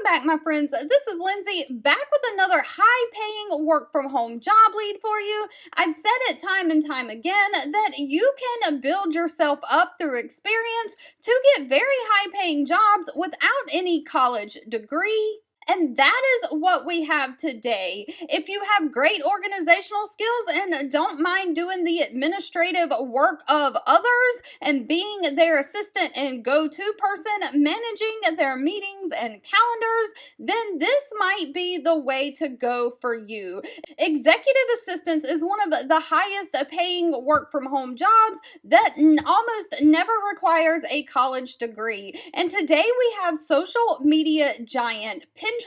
back, my friends. This is Lindsay back with another high-paying work-from-home job lead for you. I've said it time and time again that you can build yourself up through experience to get very high-paying jobs without any college degree. And that is what we have today. If you have great organizational skills and don't mind doing the administrative work of others and being their assistant and go-to person, managing their meetings and calendars, then this might be the way to go for you. Executive assistance is one of the highest paying work from home jobs that almost never requires a college degree. And today we have social media giant Pinterest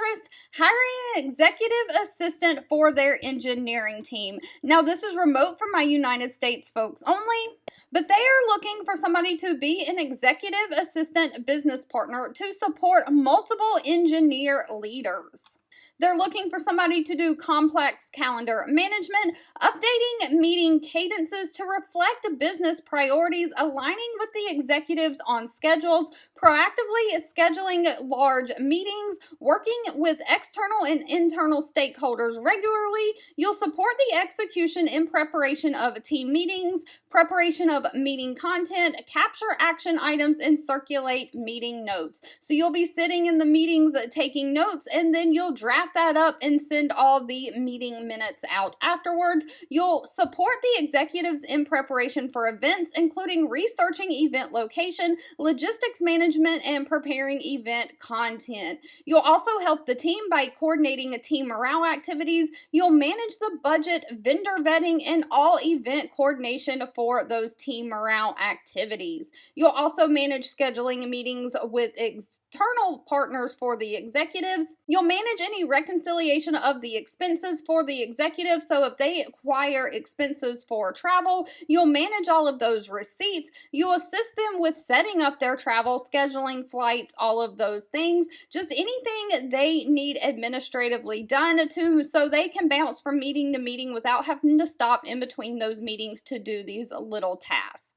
hiring an executive assistant for their engineering team. Now, this is remote from my United States folks only, but they are looking for somebody to be an executive assistant business partner to support multiple engineer leaders. They're looking for somebody to do complex calendar management, updating meeting cadences to reflect business priorities, aligning with the executives on schedules, proactively scheduling large meetings, working with external and internal stakeholders regularly. You'll support the execution and preparation of team meetings, preparation of meeting content, capture action items, and circulate meeting notes. So you'll be sitting in the meetings taking notes, and then you'll draft that up and send all the meeting minutes out afterwards. You'll support the executives in preparation for events, including researching event location, logistics management, and preparing event content. You'll also help the team by coordinating team morale activities. You'll manage the budget, vendor vetting, and all event coordination for those team morale activities. You'll also manage scheduling meetings with external partners for the executives. You'll manage any reconciliation of the expenses for the executive. So if they acquire expenses for travel, you'll manage all of those receipts. You'll assist them with setting up their travel, scheduling flights, all of those things. Just anything they need administratively done to so they can bounce from meeting to meeting without having to stop in between those meetings to do these little tasks.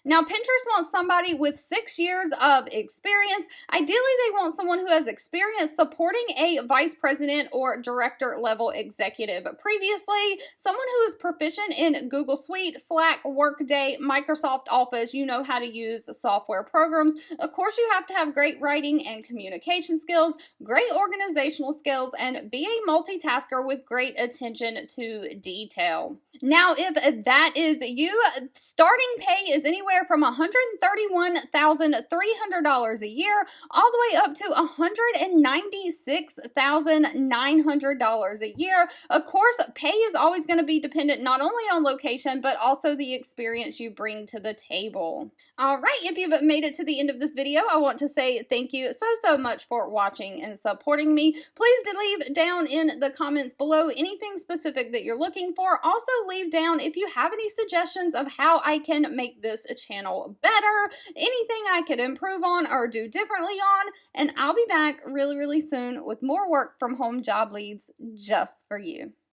Now, Pinterest wants somebody with 6 years of experience. Ideally, they want someone who has experience supporting a vice president or director level executive previously, someone who is proficient in Google Suite, Slack, Workday, Microsoft Office. You know how to use software programs. Of course, you have to have great writing and communication skills, great organizational skills, and be a multitasker with great attention to detail. Now, if that is you, starting pay is anywhere from $131,300 a year all the way up to $196,900 a year. Of course, pay is always going to be dependent not only on location, but also the experience you bring to the table. All right, if you've made it to the end of this video, I want to say thank you so much for watching and supporting me. Please leave down in the comments below anything specific that you're looking for. Also, leave down if you have any suggestions of how I can make this channel better, anything I could improve on or do differently on, and I'll be back really soon with more work from home job leads just for you.